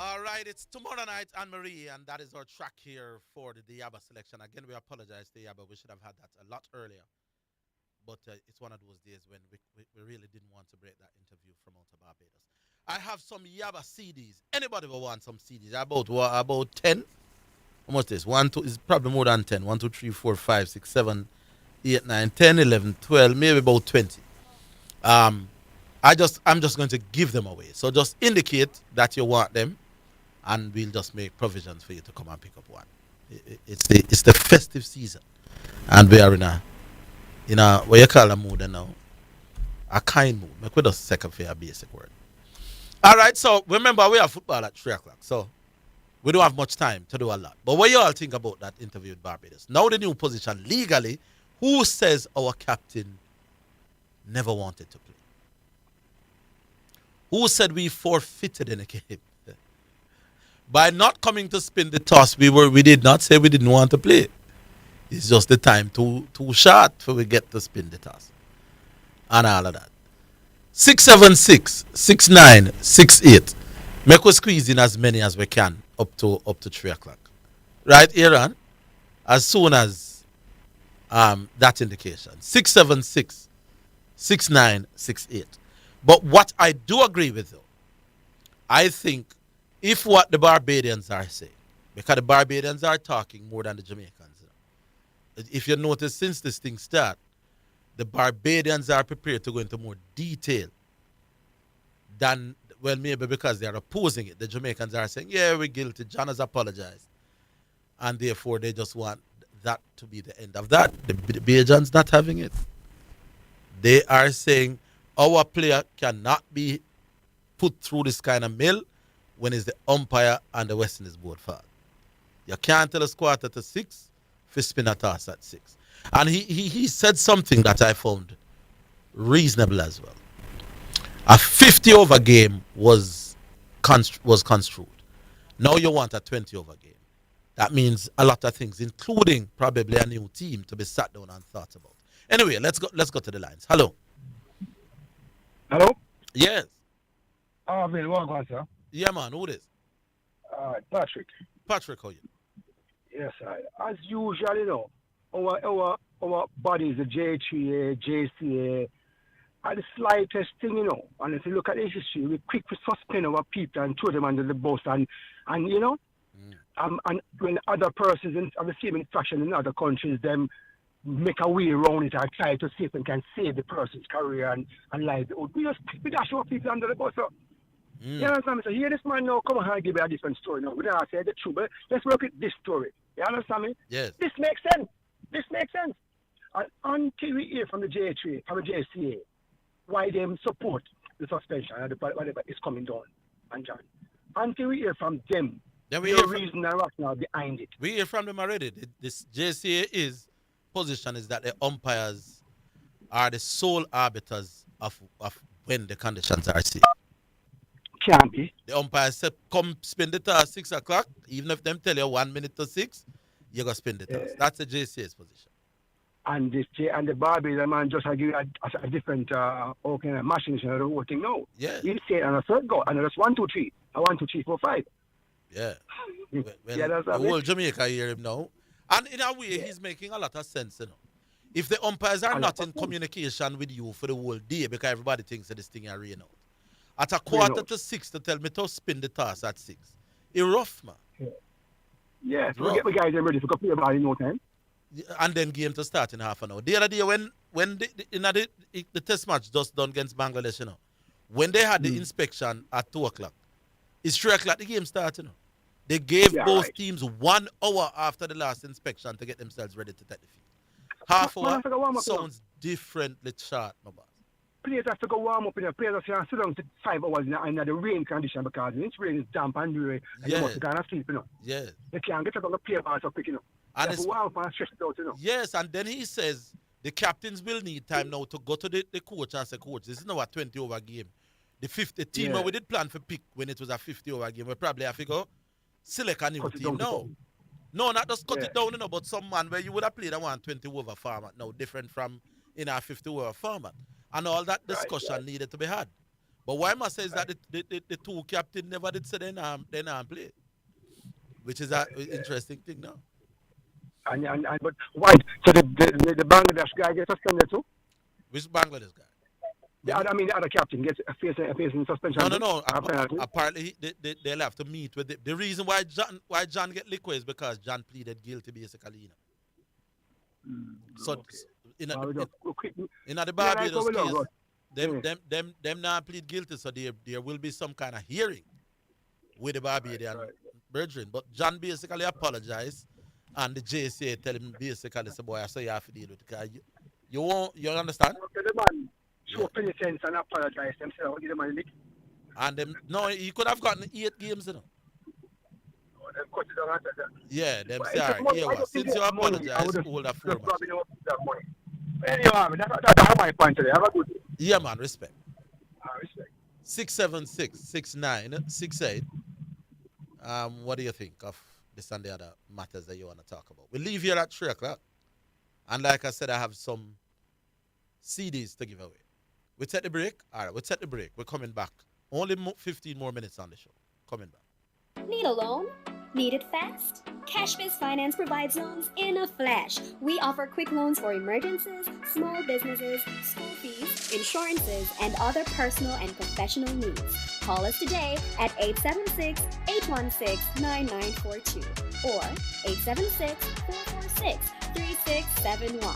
All right, it's tomorrow night, Anne Marie, and that is our track here for the Diaba selection. Again, we apologize, Diaba. We should have had that a lot earlier, but it's one of those days when we really didn't want to break that interview from out of Barbados. I have some Yaba CDs. Anybody will want some CDs? About what? About 10? How much is one, two? Is probably more than 10. 1, 2, 3, 4, 5, 6, 7, 8, 9, 10, 11, 12, maybe about 20. Um, I'm just going to give them away. So just indicate that you want them, and we'll just make provisions for you to come and pick up one. It's the festive season, and we are in a what you call a mood now, a kind mood. Make we just second for a basic word. All right. So remember, we have football at 3 o'clock, so we don't have much time to do a lot. But what you all think about that interview with Barbados? Now the new position legally, who says our captain never wanted to play? Who said we forfeited in a game? By not coming to spin the toss, we did not say we didn't want to play. It's just the time too short for we get to spin the toss. And all of that. 676-6968. Make us squeeze in as many as we can up to 3 o'clock. Right, Aaron? As soon as that indication. 676-6968. But what I do agree with though, I think if what the Barbadians are saying, because the Barbadians are talking more than the Jamaicans. If you notice, since this thing started, the Barbadians are prepared to go into more detail than, well, maybe because they are opposing it. The Jamaicans are saying, yeah, we're guilty. John has apologized. And therefore, they just want that to be the end of that. The Bajans not having it. They are saying our player cannot be put through this kind of mill when it's the umpire and the West Indies both fault. You can't tell us 5:45 for spin a toss at 6. And he said something that I found reasonable as well. A 50 over game was construed. Now you want a 20 over game. That means a lot of things, including probably a new team to be sat down and thought about. Anyway, let's go to the lines. Hello. Hello? Yes. Bill, welcome, sir. Yeah, man. Who this? Patrick. Patrick, how you? Yes, as usual, our bodies, the J3A, JCA, are the slightest thing, And if you look at the history, we quick to suspend our people and throw them under the bus, Mm. and when other persons have the same infraction in other countries, them make a way around it or try to see if they can save the person's career and livelihood. We dash our people under the bus. So. You Mm. understand me? So here this man now come and give me a different story now. We don't say the truth, but let's work with this story. You understand me? Yes. This makes sense. This makes sense. And until we hear from the J3, from the JCA, why them support the suspension and whatever is coming down, and John. Until we hear from them, Then the reason and rationale behind it. we hear from them already. This JCA position is that the umpires are the sole arbiters of when the conditions are safe. Can't be. The umpires say, come spin the toss 6 o'clock. Even if them tell you 1 minute to 6, you go spin the toss. That's the JCA's position. And the Barbados man just give a different machination of the whole thing now. Yeah. You say and a third go, and that's 1, 2, 3. 1, 2, 3, 4, 5. Yeah. Well, Yeah, that's the what whole Jamaica hear him now. And in a way, he's making a lot of sense, If the umpires are not in communication with you for the whole day, because everybody thinks that this thing is rain out. At a 5:45 to tell me to spin the toss at 6. It's rough, man. Yeah, so we get the guys ready to go play ball in no time. And then game to start in half an hour. The other day when the test match just done against Bangladesh, when they had the inspection at 2 o'clock, it's 3 o'clock the game started, They gave both teams 1 hour after the last inspection to get themselves ready to take the field. Half hour sounds differently short, my boss. Players have to go warm up in the players have to sit down to 5 hours in the rain condition because the rain is damp and dry and you must go and sleep, Yes. They can't get up on the play ball so quick, And it's warm and stretch it out, Yes, and then he says the captains will need time now to go to the coach and say, Coach, this is now a 20 over game. The team we did plan for pick when it was a 50 over game, we probably have to go select a new team. No, not just cut it down, but some man where you would have played a 120 over format now, different from in a 50 over format. And all that discussion needed to be had. But what I must say is that the two captain never did say they not play, which is an interesting thing now. And but why? So the Bangladesh guy gets suspended too. Which Bangladesh guy? The other captain gets facing suspension. No. Apparently, they'll have to meet with the reason why John get liquid is because John pleaded guilty basically. You know. So Okay. in the Barbados case, them not plead guilty, so there will be some kind of hearing with the Barbadian brethren. But John basically apologized, and the JCA tell him basically, "Say boy, I say you have to deal with it. Because you won't, you understand?" Okay, the man show penitence and apologize themselves. Give the man a lick. And them, no, he could have gotten 8 games, you know. Them cut it down after that. Yeah, them But say, it's all right, money. here I was. don't think Since you it's money. apologize, hold that 4 just matches. grabbing up that money. Anyway, that's my point today. Have a good day. Yeah, man, respect. Respect. 676-6968. What do you think of this and the other matters that you want to talk about? We leave here at 3 o'clock. And like I said, I have some CDs to give away. We take the break. All right, we take the break. We're coming back. Only 15 more minutes on the show. Coming back. Need a loan? Need it fast? CashBiz Finance provides loans in a flash. We offer quick loans for emergencies, small businesses, school fees, insurances, and other personal and professional needs. Call us today at 876-816-9942 or 876-446-3671.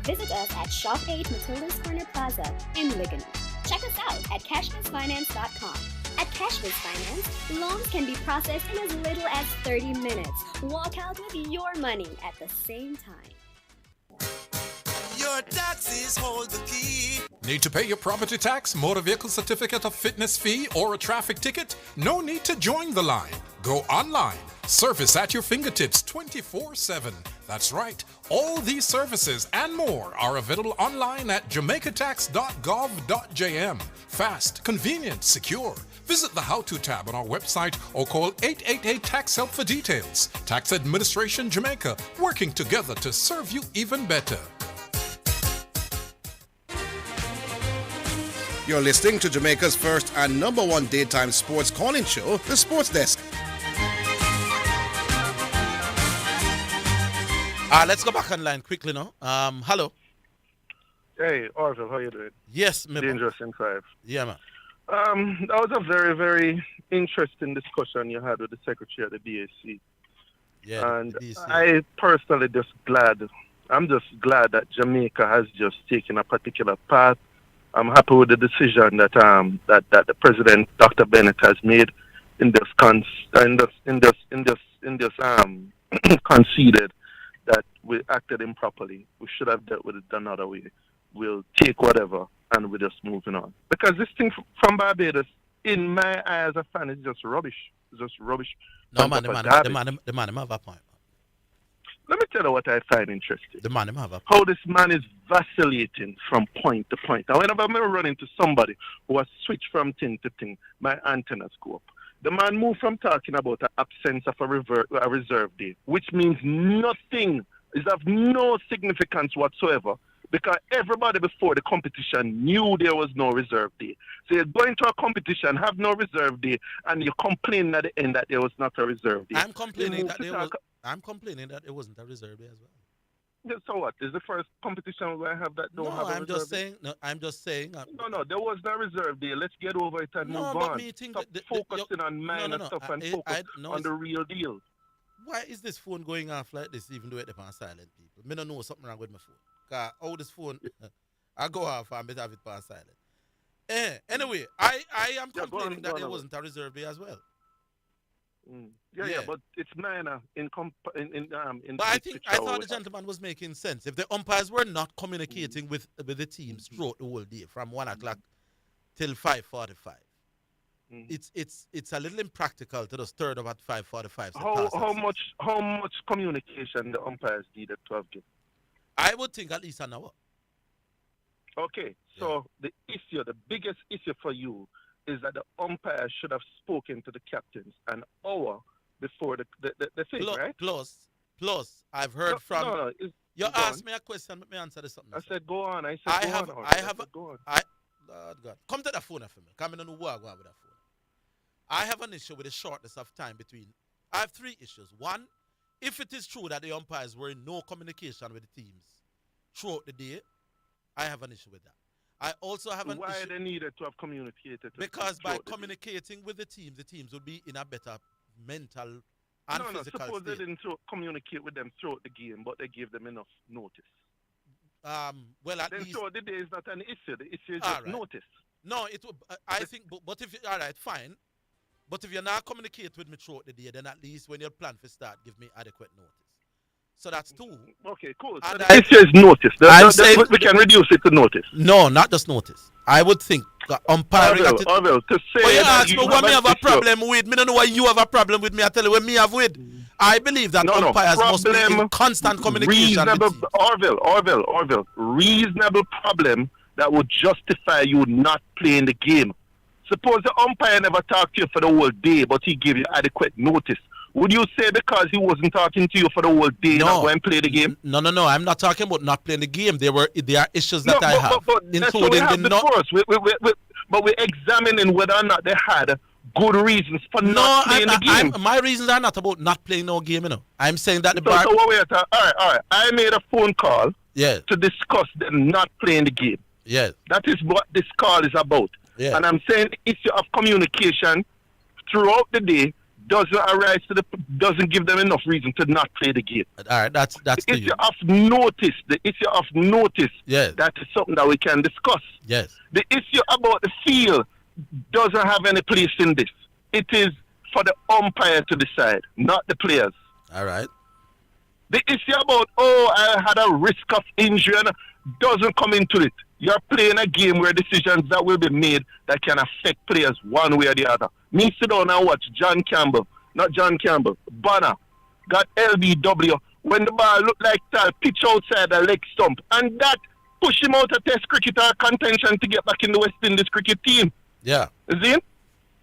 Visit us at Shop 8 Matilda's Corner Plaza in Ligonier. Check us out at cashbizfinance.com. At CashBiz Finance, loans can be processed in as little as 30 minutes. Walk out with your money at the same time. Your taxes hold the key. Need to pay your property tax, motor vehicle certificate of fitness fee, or a traffic ticket? No need to join the line. Go online. Service at your fingertips 24/7. That's right. All these services and more are available online at jamaicatax.gov.jm. Fast, convenient, secure. Visit the How To tab on our website or call 888-TAX-HELP for details. Tax Administration Jamaica, working together to serve you even better. You're listening to Jamaica's first and number one daytime sports calling show, The Sports Desk. Let's go back online quickly now. Hello. Hey, Orville, how you doing? Yes, me. Dangerous in 5. Yeah, man. That was a very, very interesting discussion you had with the secretary of the BAC. Yeah, and the BAC. I personally I'm just glad that Jamaica has just taken a particular path. I'm happy with the decision that that the president, Dr. Bennett, has made in this conceded that we acted improperly. We should have dealt with it another way. We'll take whatever and we're just moving on. Because this thing from Barbados, in my eye as a fan, is just rubbish. It's just rubbish. No, man, the man have a point. Let me tell you what I find interesting. The man have a point. How this man is vacillating from point to point. And whenever I run into somebody who has switched from thing to thing, my antennas go up. The man moved from talking about the absence of a reserve day, which means nothing. It's of no significance whatsoever, because everybody before the competition knew there was no reserve day. So you're going to a competition, have no reserve day, and you complain at the end that there was not a reserve day. I'm complaining that it wasn't a reserve day as well. Yeah, so what? Is the first competition where I have that don't have a reserve day? I'm just saying. No, there was no reserve day. Let's get over it and move on. Stop focusing on minor stuff and focus on the real deal. Why is this phone going off like this, even though it's on silent, people? Me don't know something wrong with my phone. Because all this phone, I go off and better have it on silent. Anyway, I am complaining that there wasn't a reserve day as well. Yeah, but it's minor in But I thought the gentleman was making sense. If the umpires were not communicating with the teams throughout the whole day, from 1 o'clock till 5:45, it's a little impractical to just stir up at 5:45. How much communication the umpires needed to have given? I would think at least an hour. Okay, so the biggest issue for you is that the umpires should have spoken to the captains an hour before the thing, right? Plus, I've heard from. No, you asked me a question, let me answer this something. I said go on. Lord God. Come to the phone for me. Come in and walk with that phone. I have an issue with the shortness of time between. I have 3 issues. One, if it is true that the umpires were in no communication with the teams throughout the day, I have an issue with that. I also have an Why issue. they needed to have communicated? Because by throughout the day? communicating with the teams would be in a better mental and No, physical suppose they state. didn't communicate with them throughout the game, but they gave them enough notice. Well, at Then least. throughout the day is not an issue. The issue is All just right. notice. No, it would. I think, but if all right, fine. But if you're not communicate with me throughout the day, then at least when you plan for start, give me adequate notice. So that's 2. Okay, cool. So And the issue is notice. I'm saying- We can reduce it to notice. No, not just notice. I would think umpiring. at it, Arvel, to say but you that ask me what me an have a issue- problem with. Me don't know what you have a problem with me. I tell you what me have with. I believe that No, umpires must be in problem, constant communication with Reasonable, teams. Orville. Reasonable problem that would justify you not playing the game. Suppose the umpire never talked to you for the whole day, but he gave you adequate notice. Would you say because he wasn't talking to you for the whole day, not go and play the game? No. I'm not talking about not playing the game. There are issues that I have, But that's what we including have the not. before us. But we're examining whether or not they had good reasons for not playing the game. My reasons are not about not playing no game. You know, I'm saying that the So what we're all right. I made a phone call Yes. to discuss them not playing the game. Yes. That is what this call is about. Yeah. And I'm saying the issue of communication throughout the day doesn't give them enough reason to not play the game. All right. That's The to you. issue of notice, Yes. that is something that we can discuss. Yes. The issue about the field doesn't have any place in this. It is for the umpire to decide, not the players. All right. The issue about, I had a risk of injury doesn't come into it. You're playing a game where decisions that will be made that can affect players one way or the other. Me sit down and watch Banner got LBW when the ball looked like that pitch outside the leg stump. And that pushed him out of Test cricket or contention to get back in the West Indies cricket team. Yeah. You see?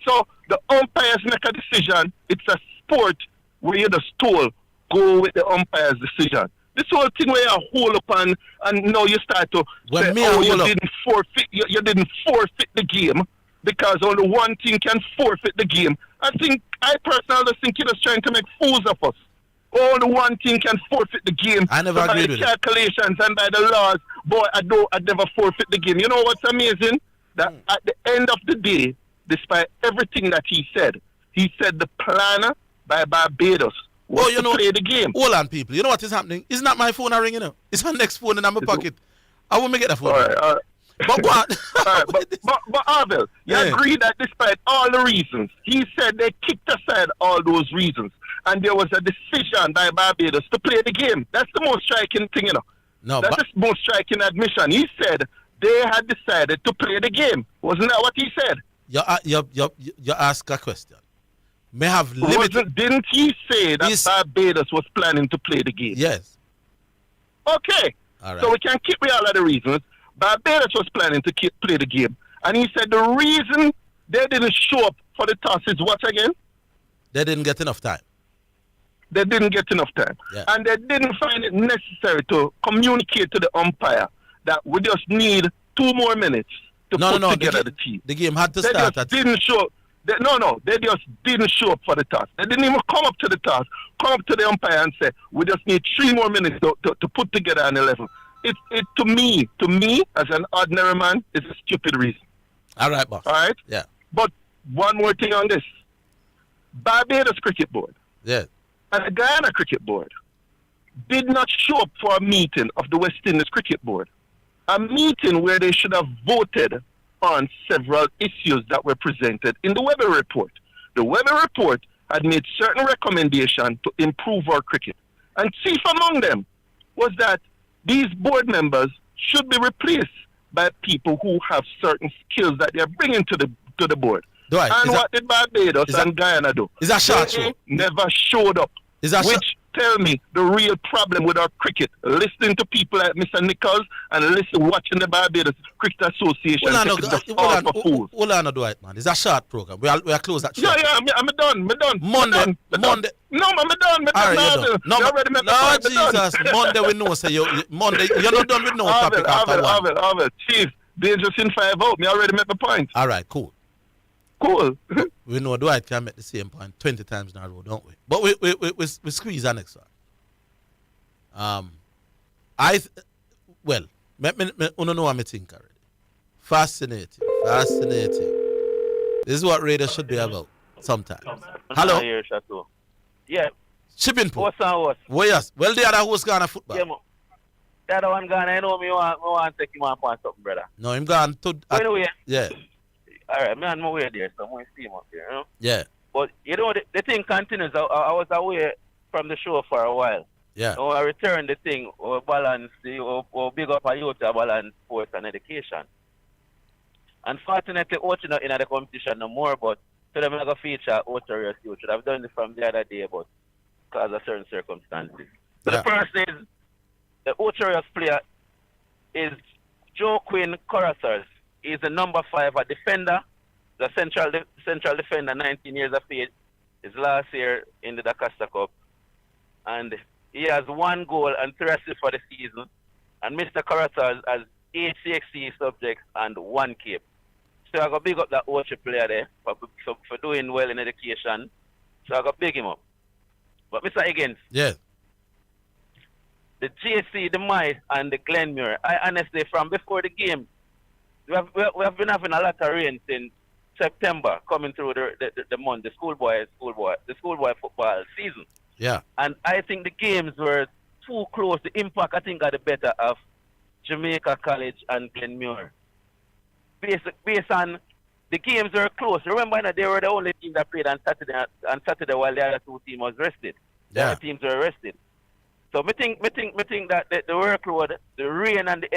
So the umpires make a decision. It's a sport where you're just told, go with the umpire's decision. This whole thing where you hold up and now you start to When say, me oh, I you hold up. didn't forfeit, you didn't forfeit the game because only one team can forfeit the game. I personally think you're just trying to make fools of us. Only one team can forfeit the game. I never so by agreed the with it. calculations and by the laws, boy, I'd never forfeit the game. You know what's amazing? That at the end of the day, despite everything that he said the plan by Barbados was to play the game. Hold on, people. You know what is happening? It's not my phone ringing, you know. It's my next phone in my pocket. I won't get the phone. All right. But what? All right, but Arvel, you agree that despite all the reasons, he said they kicked aside all those reasons, and there was a decision by Barbados to play the game. That's the most striking thing, you know. No, That's the most striking admission. He said they had decided to play the game. Wasn't that what he said? You ask a question. May have limited. Didn't he say that Barbados was planning to play the game? Yes. Okay. All right. So we can keep with all of the reasons. Barbados was planning to play the game. And he said the reason they didn't show up for the toss is what again? They didn't get enough time. They didn't get enough time. Yeah. And they didn't find it necessary to communicate to the umpire that we just need 2 more minutes to put together the team. The game had to They start. just didn't show. They just didn't show up for the toss. They didn't even come up to the toss, come up to the umpire and say, we just need 3 more minutes to put together an 11. It to me, as an ordinary man, is a stupid reason. All right, boss. All right? Yeah. But one more thing on this. Barbados Cricket Board Yeah. and the Guyana Cricket Board did not show up for a meeting of the West Indies Cricket Board. A meeting where they should have voted on several issues that were presented in the Weber Report. The Weber Report had made certain recommendations to improve our cricket. And chief among them was that these board members should be replaced by people who have certain skills that they are bringing to the board. And what did Barbados and Guyana do? Is that short They show? never showed up. Is that which tell me the real problem with our cricket. Listening to people like Mr. Nichols and watching the Barbados Cricket Association. Hold on, do it, man. It's a short program. We are close that short. Yeah, I'm done. Monday. No, I'm done. All right, you're done. No, Jesus. Monday we know. Say Monday. You're not done with no topic. Arvel, Chief. Dangerous in 5 out. Me already make the point. All right, cool. Cool. We know Dwight can make the same point 20 times in a row, don't we? But we squeeze our next one. Well, me know what I think already. Fascinating. This is what radio should be about sometimes. Hello? Yeah. Shipping pool. What's on what? Well, yes. Well, the other host gone to football. Yeah, man. The other one gone. I know me want to take him on point something, brother. No, him gone to... Anyway. Yeah. All right, man, I'm away there, so I'm going to see him up there, you know? Yeah. But, you know, the thing continues. I was away from the show for a while. Yeah. So I returned the thing, or balance, or big up a youth, balance sports and education. Unfortunately, Ocho not in the competition no more, but so them going to feature Ocho Race Youth. I've done it from the other day, but because of certain circumstances. So Yeah. the first is, the Ocho Race player is Joe Quinn Corrazars. He's the number 5, a defender, the central defender, 19 years of age. His last year in the Dacosta Cup. And he has 1 goal and 3 assists for the season. And Mr. Corrazars has 8 CXC subjects and 1 cape. So I got big up that Ocho player there for doing well in education. So I got big him up. But Mr. Higgins, Yeah. the JC, the Mice, and the Glenmuir, I honestly, from before the game, we have been having a lot of rain since September coming through the month, the schoolboy football season. Yeah. And I think the games were too close. The impact, I think, got the better of Jamaica College and Glenmuir. Based on the games were close. Remember, they were the only team that played on Saturday while the other 2 teams was rested. The Yeah. other teams were rested. So me think that the workload, the rain and the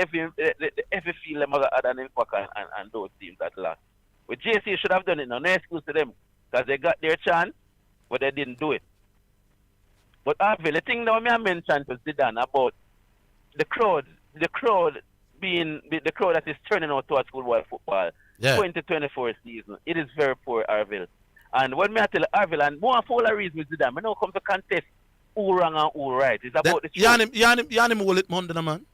heavy feel them had an impact on those teams that lost. With JC should have done it. No excuse to them because they got their chance, but they didn't do it. But Arville, the thing that I mentioned to Zidane about the crowd being the crowd that is turning out towards schoolboy football, Yeah. 2024 season, it is very poor, Arville. And when I tell Arville, and more for all reason with Zidane, I now come to contest who wrong and who right. It's about the truth. Yanim will it Monday, man.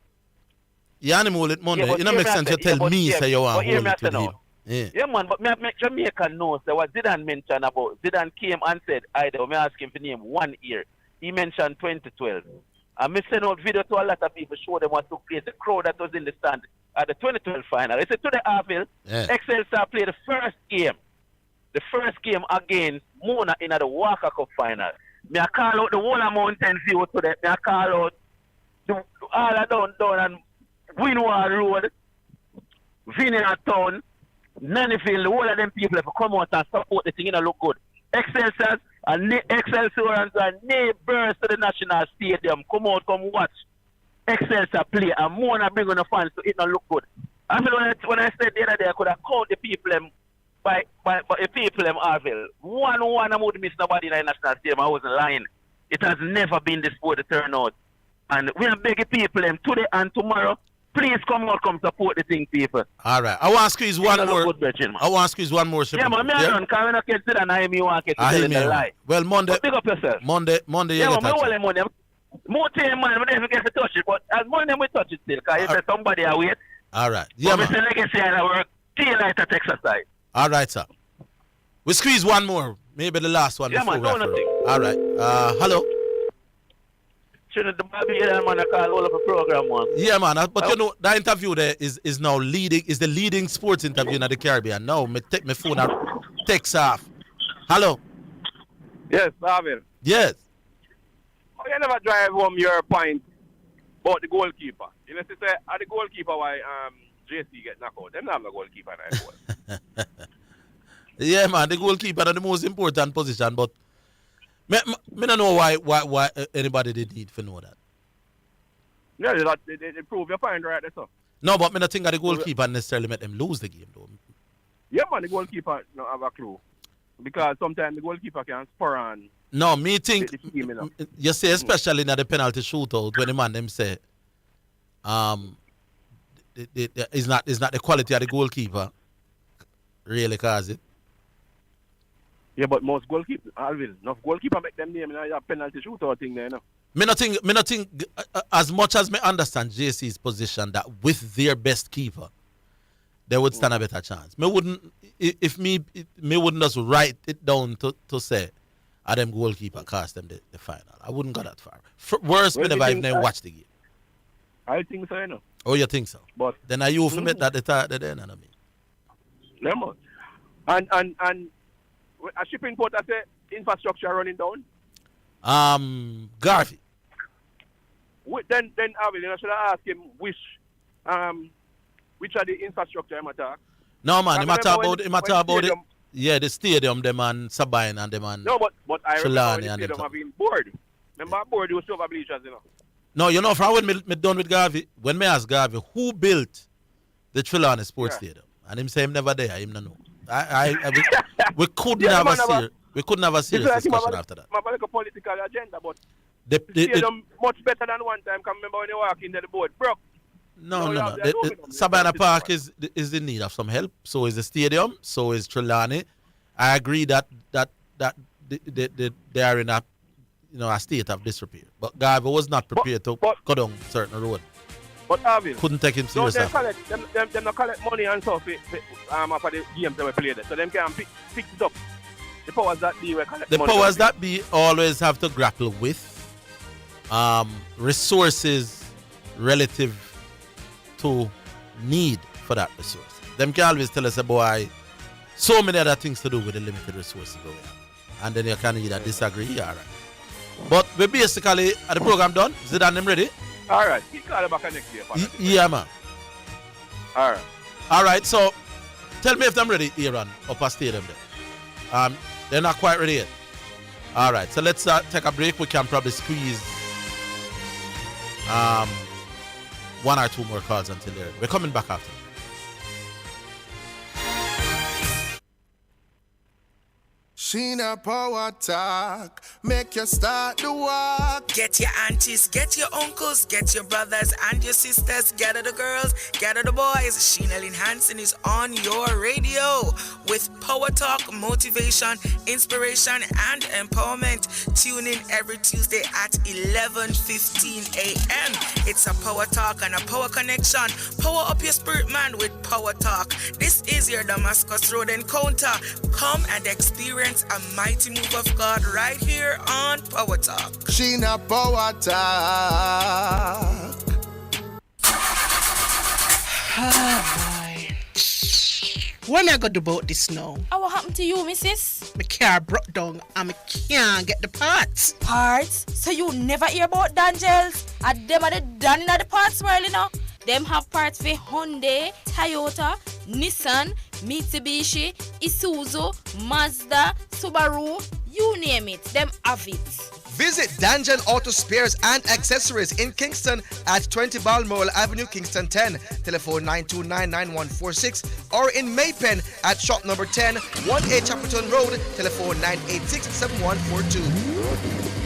Yanim will it Monday. Yeah, but it don't make sense to tell me say you want to hold it with him. Yeah. Yeah, man, but me make Jamaica know so what Zidane mentioned about. Zidane came and said, I ask him to name 1 year. He mentioned 2012. And me sent out video to a lot of people, show them what took place. The crowd that was in the stand at the 2012 final. He said to the Arville, Yeah. Excelsior played the first game against Mona in the Walker Cup final. Me I call out the whole of Mountain View to them. Me I call out all of down and Winward Road, Vineyard Town, Nannyville, the whole of them people have come out and support the thing, look good. Excelsior and neighbors to the National Stadium, come out, come watch Excelsior play and Mona bring on the fans so it not look good. I mean, when I said the other day, I could have called the people by the people Arville. 1-1 I would miss nobody in the National Stadium. I wasn't lying. It has never been this poor the turnout. And we are begging people today and tomorrow. Please come support the thing, people. All right. I want to squeeze one more. I want to squeeze one more. Yeah, man, I don't because when I can sit and I hear you want to tell the lie. Well, Monday. But pick up yourself. Monday. Yeah, man, Monday. More time, man, we never get to touch it, but as Monday we touch it still, because you said somebody I wait. All right. Yeah, man. But legacy and I work till I to exercise. All right, sir. We squeeze one more. Maybe the last one. Yeah, man, before don't nothing. All right. Hello. Shouldn't the Barbadian man call all of a program, man? Yeah, man. But you know, the interview there is now the leading sports interview in the Caribbean. Now, me take my phone and text off. Hello. Yes, Arville. Yes. Oh, you never drive home your point about the goalkeeper. You know, say, are the goalkeeper why JC get knocked out? Them not have no goalkeeper in that goal. Yeah, man. The goalkeeper is the most important position, but me don't know why anybody did need to know that. Yeah, they prove your point right there, so. No, but me don't think that the goalkeeper necessarily make them lose the game, though. Yeah, man, the goalkeeper don't have a clue. Because sometimes the goalkeeper can spur on. No, me think, the team, you know. You see, especially in the penalty shootout, when the man them say, it's not the quality of the goalkeeper really cause it. Yeah, but most goalkeepers, Alvin, enough goalkeeper make them name in a penalty shootout thing there, you know. Me not think as much as me understand JC's position that with their best keeper, they would stand a better chance. Me wouldn't if me wouldn't just write it down to say them goalkeeper cost them the final. I wouldn't go that far. Worse, me never even watched the game. I think so, you know. Oh, you think so? But then are you make that the third then, I mean? No more. And a shipping port, I say infrastructure running down. Garvey. Then Alvin, you know, should I ask him which are the infrastructure I'm attack? No man, him talk about it. Yeah, the stadium, them and Sabine and them and no, but I remember when the and stadium have been board. Remember board was silver bleachers, you know. No, you know, from when me done with Garvey, when me ask Garvey who built the Trelawney Sports Stadium, and him say him never there, him no know. We couldn't have a serious discussion after that. I have like a political agenda, but the stadium much better than one time. Can remember when you walk into the board, broke. No. Sabina Park is in need of some help. So is the stadium. So is Trelawney. I agree that they are in a state of disrepair. But Garvey was not prepared to go down certain road. But Arvin, couldn't take him seriously. Them not collect money and stuff for the games that we played. So them can pick it up. The powers that be we collect money. The powers that be always have to grapple with resources relative to need for that resource. Them can always tell us about so many other things to do with the limited resources we have. And then you can either disagree or right. But we basically, are the program done? Zidane, them ready? All right. He call back next year. Yeah, man. All right. All right. So, tell me if I'm ready, Aaron, up a stadium there. They're not quite ready yet. All right. So let's take a break. We can probably squeeze one or two more calls until they're ready. We're coming back after. Sheena Power Talk, make you start the walk. Get your aunties, get your uncles, get your brothers and your sisters, gather the girls, gather the boys. Sheena Lynn Hansen is on your radio with Power Talk, motivation, inspiration, and empowerment. Tune in every Tuesday at 11:15 a.m. It's a Power Talk and a Power Connection. Power up your spirit, man, with Power Talk. This is your Damascus Road encounter. Come and experience a mighty move of God right here on Power Talk. Sheena Power Talk. What am I going to do about this now? What happened to you, missus? My car broke down and I can't get the parts. Parts? So you never hear about Dangels? And them are the done in the parts world, you know? Them have parts for Hyundai, Toyota, Nissan, Mitsubishi, Isuzu, Mazda, Subaru, you name it, them have it. Visit Dangel Auto Spares and Accessories in Kingston at 20 Balmoral Avenue, Kingston 10. Telephone 9299146 or in Maypen at shop number 10, 1A Chapperton Road. Telephone 986-7142.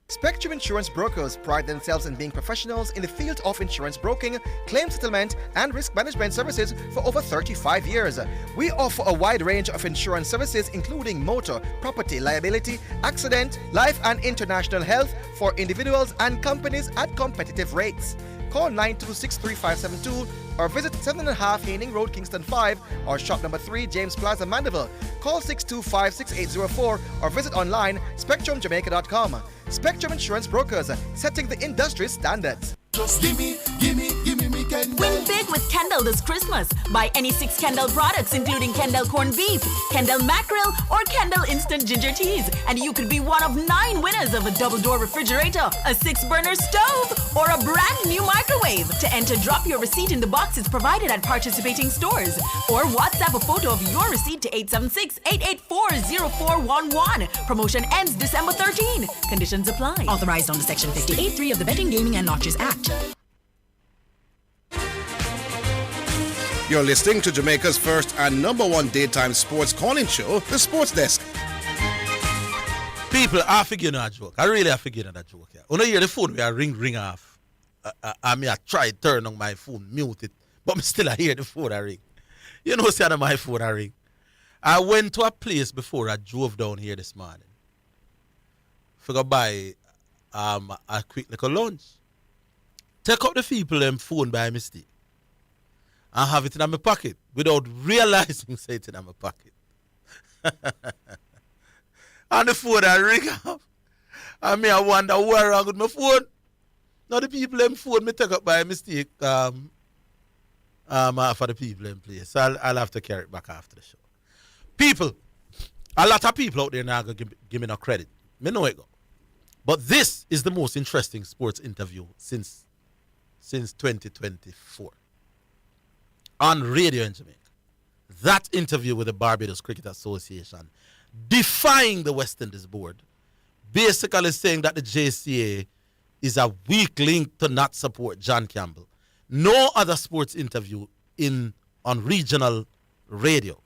Spectrum Insurance Brokers pride themselves in being professionals in the field of insurance broking, claim settlement, and risk management services for over 35 years. We offer a wide range of insurance services including motor, property, liability, accident, life and international health for individuals and companies at competitive rates. Call 926-3572 or visit 7.5 Haining Road, Kingston 5 or shop number 3, James Plaza, Mandeville. Call 625-6804 or visit online spectrumjamaica.com. Spectrum Insurance Brokers, setting the industry standards. Just gimme me Kendall. Win big with Kendall this Christmas. Buy any 6 Kendall products including Kendall corned beef, Kendall mackerel, or Kendall instant ginger teas. And you could be one of 9 winners of a double-door refrigerator, a 6-burner stove, or a brand new microwave. To enter, drop your receipt in the boxes provided at participating stores. Or WhatsApp a photo of your receipt to 876-884-0411. Promotion ends December 13. Conditions apply. Authorized under Section 58.3 of the Betting, Gaming and Notches Act. You're listening to Jamaica's first and #1 daytime sports calling show, The Sports Desk. People, I figure a joke. I really figure that joke. Yeah. When I hear the phone, we are ring off. I try to turn on my phone, mute it, but I still hear the phone ring. You know, see my phone ring. I went to a place before I drove down here this morning. Figure buy a quick little lunch. Take up the people phone by mistake. and have it in my pocket without realizing say it in my pocket. And the phone I ring up. And me I wonder what wrong with my phone. Now the people in phone me take up by mistake for the people in place. So I'll have to carry it back after the show. People, a lot of people out there now gonna give me no credit. Me know it go. But this is the most interesting sports interview since 2024 on radio in Jamaica. That interview with the Barbados Cricket Association defying the West Indies board, basically saying that the JCA is a weak link to not support John Campbell. No other sports interview on regional radio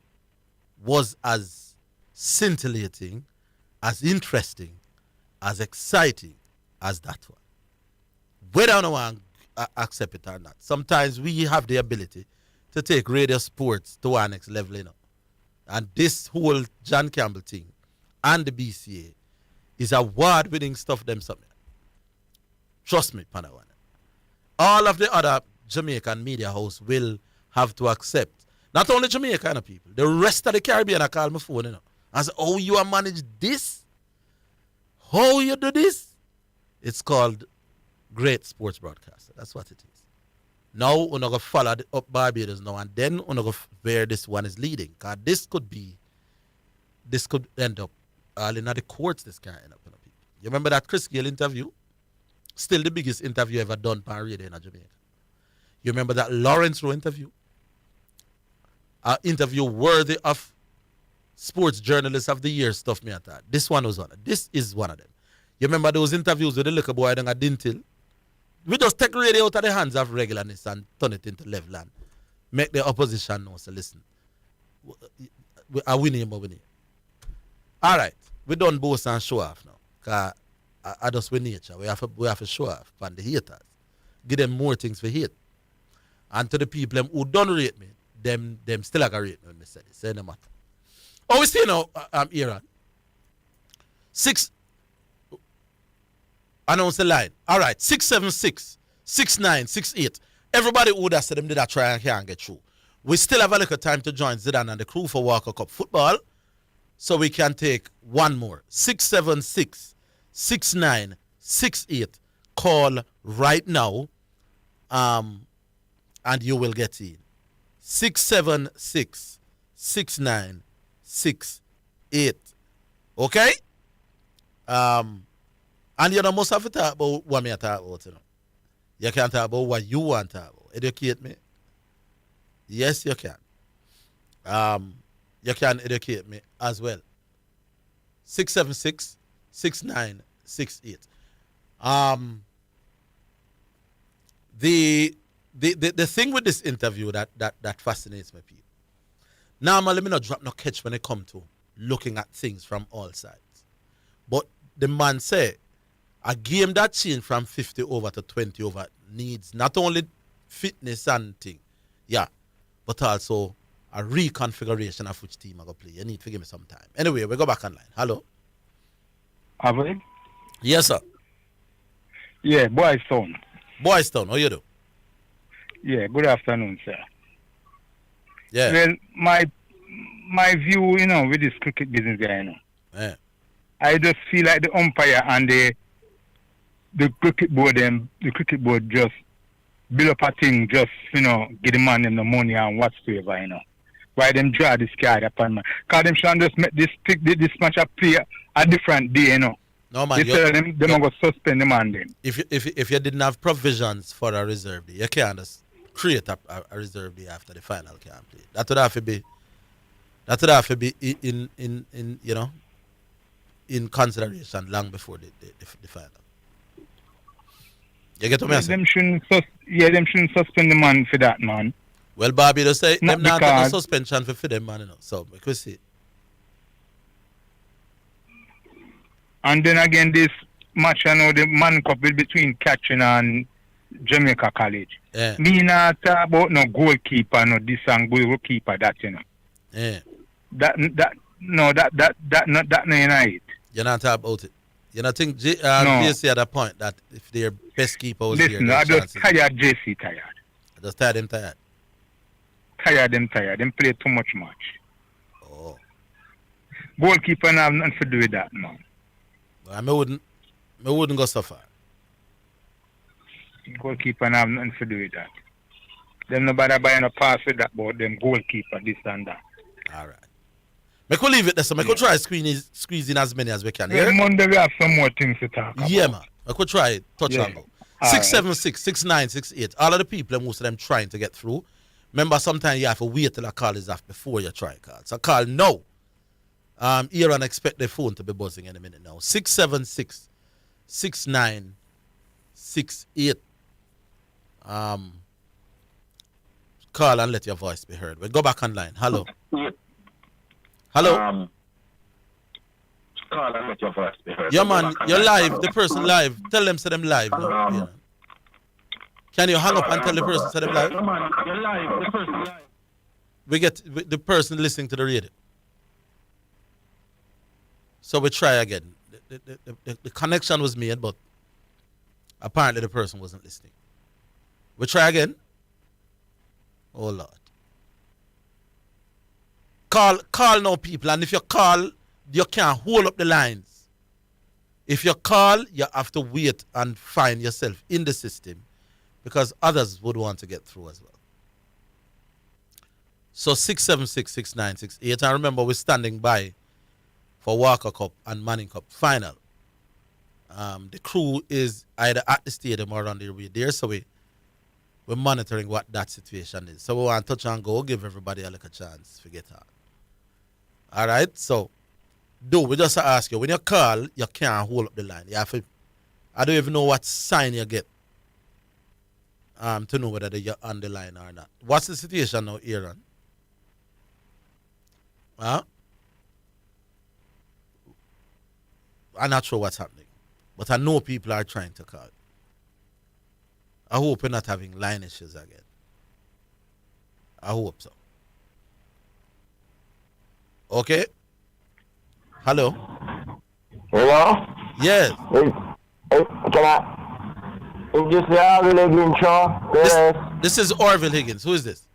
was as scintillating, as interesting, as exciting as that one. Whether or not I accept it or not, sometimes we have the ability to take radio sports to our next level, you know. And this whole John Campbell thing and the BCA is award-winning stuff them something. Trust me, Panawan. All of the other Jamaican media house will have to accept, not only Jamaican people, the rest of the Caribbean I call my phone, you know. And say, oh, you are manage this? How you do this? It's called great sports broadcaster. That's what it is. Now we're going to follow up Barbados now, and then we're going to where this one is leading. Because this could end up all in the courts. This can end up. You know, people. You remember that Chris Gayle interview? Still the biggest interview ever done by radio in Jamaica. You remember that Lawrence Rowe interview? An interview worthy of Sports Journalist of the Year stuff me at that. This one was one. This is one of them. You remember those interviews with the little boy down at Dintil? We just take radio out of the hands of regularness and turn it into level and make the opposition know. So listen, are winning or winning? All right, we done boast and show off now. Cause I just with nature. We have to show off on the haters. Give them more things for hate. And to the people who don't rate me, them still like a rate me when I say this. Say no matter. Oh, we see now, Iran. 6. Announce the line. All right, 676-6968. Everybody who would have said them did that try and can't get through. We still have a little time to join Zidane and the crew for Walker Cup football, so we can take one more. 676-6968. Call right now, and you will get in. 676-6968. Okay? And you must have to talk about what me talk about, you know. You can't talk about what you want to talk about. Educate me. Yes, you can. You can educate me as well. 676-6968. The thing with this interview that fascinates me, people. Normally, me not drop no catch when it come to looking at things from all sides. But the man say a game that changed from 50 over to 20 over needs not only fitness and thing, yeah, but also a reconfiguration of which team I go play. You need to give me some time. Anyway, we go back online. Hello. Have we? Yes, sir. Yeah, Boys Town. Boys Town, how you do? Yeah, good afternoon, sir. Yeah. Well, my view, you know, with this cricket business guy, you know. Yeah. I just feel like the umpire and the cricket board just build up a thing, just, you know, give the man them the money and whatsoever, you know. Why them draw this card upon man? Because them should just make this match a play a different day, you know. No, man. Them going to suspend the man then. If you didn't have provisions for a reserve day, you can't just create a reserve day after the final can't play. That would have to be in you know, in consideration long before the final. You get what I'm saying? Them shouldn't suspend the man for that, man. Well, Barbados say Not them not because- got no suspension for them, man, you know. So we could see. And then again, this match, I know the Man Cup will between Catching and Jamaica College. Yeah. Me not talk about no goalkeeper, no this and goalkeeper, that, you know. Yeah. That no it. You're not talking about it. You not think No. JC at a point that if their best keeper was Listen, here, I their just chances. tired JC tired. I just tired him tired. tired. Them play too much match. Oh. Goalkeeper have nothing to do with that, man. I wouldn't go so far. Goalkeeper have nothing to do with that. Them nobody buying a pass with that about them goalkeeper, this and that. All right. We could leave it there, so we could try squeeze in as many as we can. Yeah, Monday we have some more things to talk about. Yeah, man. We could try it. Touch and go. 676-6968. All of the people, most of them trying to get through. Remember, sometimes you have to wait till a call is off before you try call. So call now. Here and expect the phone to be buzzing in a minute now. 676-6968. Call and let your voice be heard. We'll go back online. Hello. Hello. Call and let your voice be heard. Yeah, man, you're live. The person live. Tell them say them live now. Yeah. Can you hang up and tell the person say them live? Yeah, man, you're live. The person live. We get the person listening to the radio. So we try again. The connection was made, but apparently the person wasn't listening. We try again. Oh, Lord. Call now, people. And if you call, you can't hold up the lines. If you call, you have to wait and find yourself in the system because others would want to get through as well. So 676-6968. And remember, we're standing by for Walker Cup and Manning Cup final. The crew is either at the stadium or on the way there, so we're monitoring what that situation is. So we want to touch and go, give everybody a little chance to get on. All right, so we just ask you, when you call, you can't hold up the line. You have to, I don't even know what sign you get to know whether you're on the line or not. What's the situation now, Aaron? Huh? I'm not sure what's happening, but I know people are trying to call. I hope we're not having line issues again. I hope so. Okay? Hello? Hello? Yes. Is this the Orville Higgins show? This is Orville Higgins. Who is this?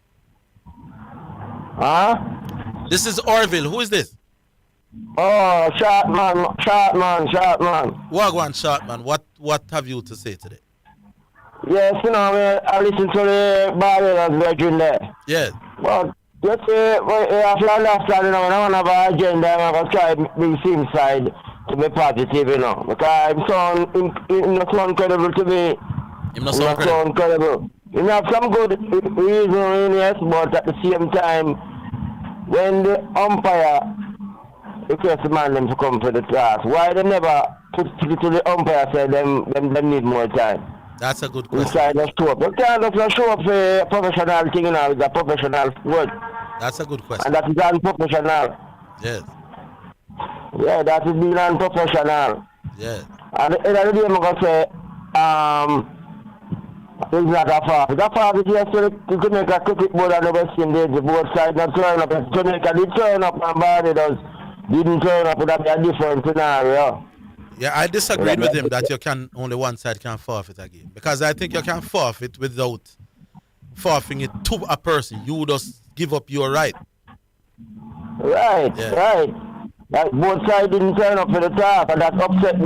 Huh? This is Orville. Who is this? Oh, Sharpman. Wagwan Sharpman. What have you to say today? Yes, you know, I listen to the Barbados version there. Yes. But just you have to understand, you know, when I want to have an agenda, I'm going to try to bring things side to be positive, you know. Because it's so incredible to be. It's so incredible. You have some good reason, yes, but at the same time, when the umpire requests the man them to come for the task, why they never put it to the umpire say them need more time? That's a good question. Inside the show up. You can't just show up for a professional thing, you know, it's a professional sport. That's a good question. And that is unprofessional. Yes. Yeah, that is being unprofessional. Yes. And at the end of the day, I'm going to say, it's not a fault. It's a fault is yesterday to Jamaica Cricket Board and the West Indies, the both sides not turn up. If Jamaica did turn up and Barbados didn't turn up, it would be a different scenario. Yeah, I disagreed with him that only one side can forfeit a game. Because I think you can forfeit without forfeiting it to a person. You just give up your right. Right. Like both sides didn't turn up for the top, and that upset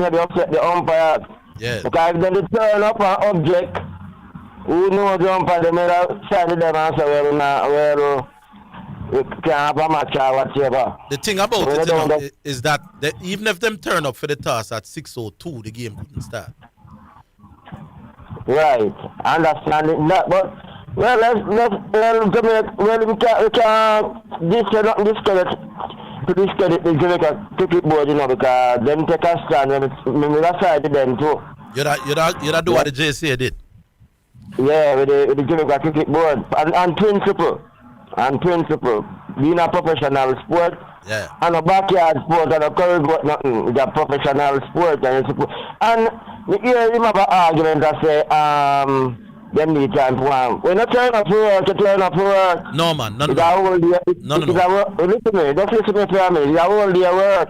the umpires. Yeah. Because if they turn up and object, who knows the umpire, they made a side of them and say, well, we can't have a match or whatever. The thing about it, you know, is that even if them turn up for the toss at 6:02, the game couldn't start. Right, I understand it. But we can't discredit the Jamaica Cricket Board, you know, because them take a stand and we side to them too. You do what the JCA did. Yeah, with the Jamaica Cricket Board and principle. Being a professional sport, and a backyard sport and a curry goat, nothing. It's a professional sport and you have an argument that say, them need time for one. We're not turning up for work, you're turning up for work. No, man, no. Listen to me, just listen to me for a minute. It's a whole day of work.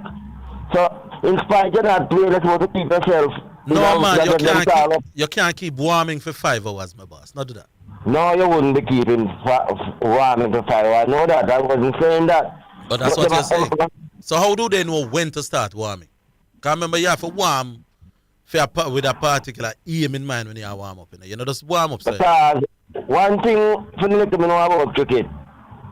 So, in spite of that, play, let's want to keep yourself. No, man, you can't keep warming for 5 hours, my boss. Not do that. No, you wouldn't be keeping Warming to 5. I know that. I wasn't saying that. But that's what you're saying. So how do they know when to start warming? Because remember, you have to warm with a particular aim in mind when you warm up. You know, just warm up. Because one thing for me to know about cricket,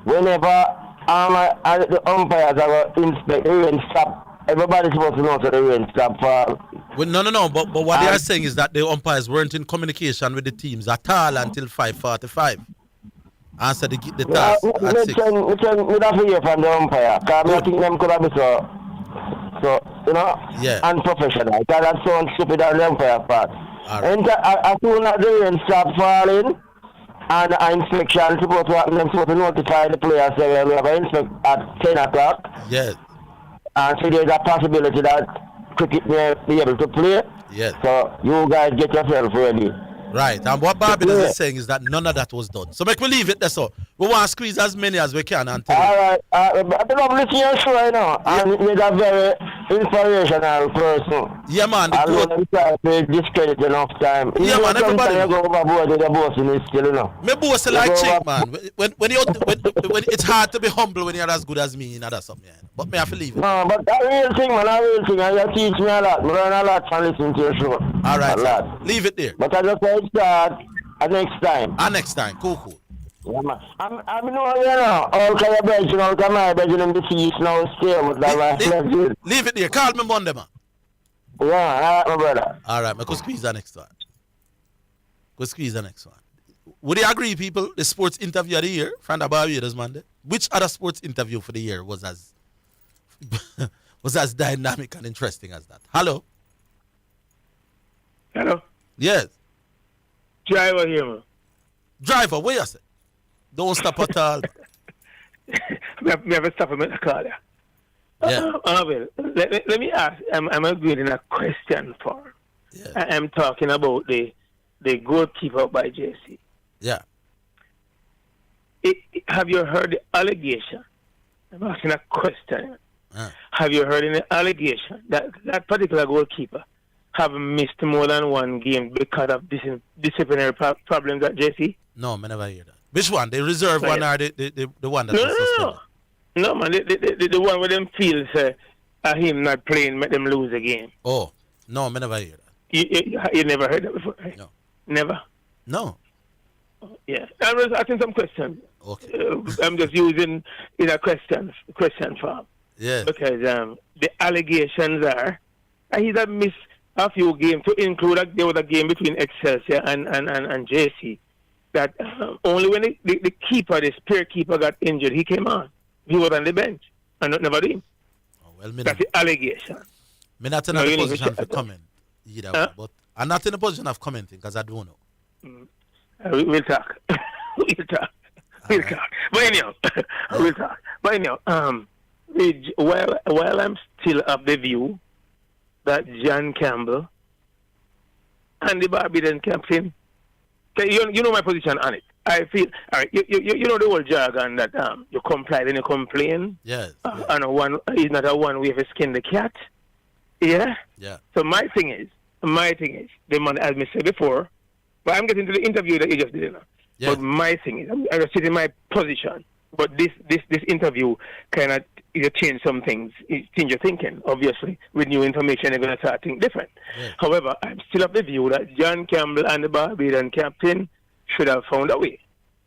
whenever the umpires are inspect the rain stop, everybody's supposed to know that the rain stop for. Well, no. But what they are saying is that the umpires weren't in communication with the teams at all until 5:45. Answer the task at 6. We have to hear from the umpire. Because I think them could have been so unprofessional. Because that sounds stupid on the umpire part. And as soon as the rain stops falling, and an inspection supposed to happen, them supposed to notify the players that we have an inspect at 10 o'clock. Yes. And so there's a possibility that cricket may be able to play. Yes. So you guys get yourself ready. Right, and what Barbados is saying is that none of that was done. So make me leave it there, so we want to squeeze as many as we can until. Alright, but I'm listening to your show right now, and you're a very inspirational person. Yeah, man. I'm trying to discredit enough time. Yeah, man, everybody. You go overboard with the bossing is still, you know. Me boss like chick, man. When it's hard to be humble when you're as good as me, you know, that's something. But me have to leave it. No, but that real thing, man, that real thing, and you teach me a lot. I learn a lot from listening to your show. Alright, so leave it there. But I just said start next time. Next time, cool. Yeah, man. I'm know, you know, all kind of bedroom, all kind of bedroom in the feast now still, but that leave it there. Call me Monday, man. Yeah, alright, my brother. Alright, I could squeeze the next one. Would you agree, people? The sports interview of the year from the Barbados Monday. Which other sports interview for the year was as dynamic and interesting as that? Hello? Yes. Driver here, man. Driver, where you say? Don't stop at all. Me have to stop a minute, call ya. Yeah. Well, let me ask. I'm agreeing a question for. Yeah. I'm talking about the goalkeeper by JC. Yeah. Have you heard the allegation? I'm asking a question. Have you heard any allegation that that particular goalkeeper have missed more than one game because of disciplinary problems at JC? No, I never hear that. Which one? The reserve one or the one that was suspended? No, man. The one where them feel him not playing make them lose a game. Oh, no, I never hear that. You never heard that before, right? No. Never? No. Yeah. I was asking some questions. Okay. I'm just using in a question form. Yeah. Because the allegations are he's a missed a few games, to include there was a game between Excelsior and JC, that only when the keeper, the spare keeper, got injured, he came on. He was on the bench and not never did. Oh, well, that's the allegation. I'm not in a position to comment either way, but I'm not in a position of commenting because I don't know. We'll talk. We'll talk. But anyhow, we'll talk. But anyhow, while I'm still of the view that John Campbell and the Barbadian captain, you know my position on it. I feel, all right, you know the whole jargon that you comply then you complain. Yes. And one is not a one way to skin the cat. Yeah? Yeah. So my thing is, the man, as I said before, but I'm getting to the interview that you just did now. Yeah. But my thing is, I'm just sitting in my position. But this interview kind of change some things, change your thinking, obviously. With new information, you're going to start thinking different. Yeah. However, I'm still of the view that John Campbell and the Barbadian captain should have found a way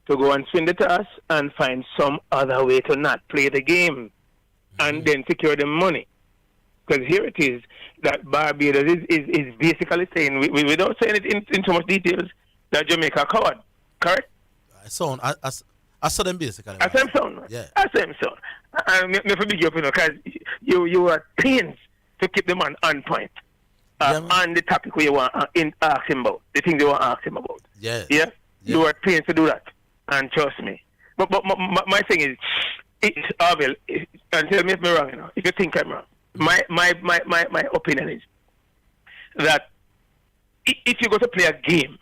to go and swing the toss and find some other way to not play the game and then secure the money. Because here it is that Barbados is basically saying, without saying it in too much details, that Jamaica are coward. Correct? I saw them basically. I saw them sound. Yeah. I saw them sound. And me for big up, because you are pains to keep the man on point. On the topic where you want to ask him about, the thing they want to ask him about. Yeah. Yeah? You are pains to do that. And trust me. But my thing is, and tell me if I'm wrong, if you think I'm wrong. My opinion is that if you go to play a game,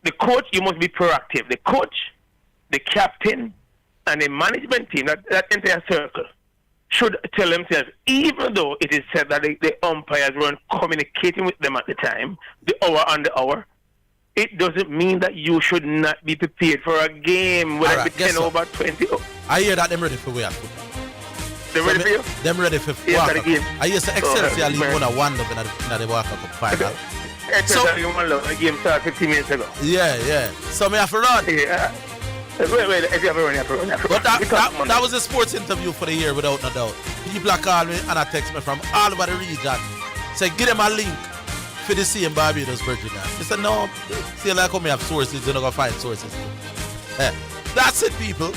the coach, you must be proactive. The coach, the captain, and the management team, that entire circle, should tell themselves, even though it is said that the umpires weren't communicating with them at the time, the hour, it doesn't mean that you should not be prepared for a game. Whether it be 10 over 20. I hear that them ready for way at football. They ready for you? Them ready for Yes, Walker. game. I used to Excelsior League 1 and 1 in the Walker Cup final. The game started 15 minutes ago. Yeah. So me have to run. Yeah. Wait, if you have to run, you have to run. But that was a sports interview for the year without no doubt. People are calling me and I text me from all over the region. Say, give them a link for the same Barbados Virgin. I said, no, see like how me have sources, you're not going to find sources. That's it, people.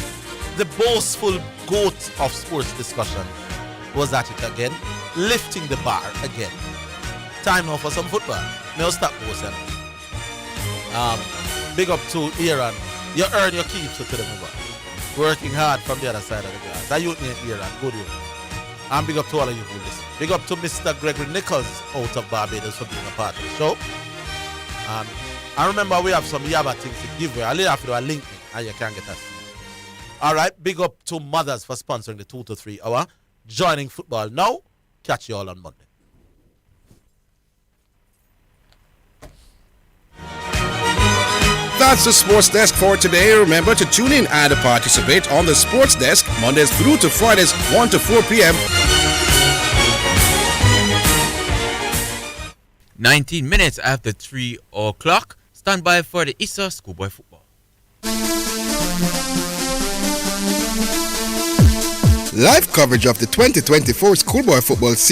The boastful goat of sports discussion was at it again. Lifting the bar again. Time now for some football. Now stop boasting. Big up to Aaron. You earn your keeps to the move. Working hard from the other side of the glass. I youth name Aaron. Good you. And big up to all of you who listen. Big up to Mr. Gregory Nichols out of Barbados for being a part of the show. I remember we have some Yaba things to give you. I'll have to do a link and you can get us. Alright, big up to Mothers for sponsoring the 2 to 3 hour. Joining football now. Catch you all on Monday. That's the Sports Desk for today. Remember to tune in and participate on the Sports Desk Mondays through to Fridays 1 to 4 p.m. 19 minutes after 3 o'clock. Stand by for the Issa Schoolboy Football. Live coverage of the 2024 Schoolboy Football season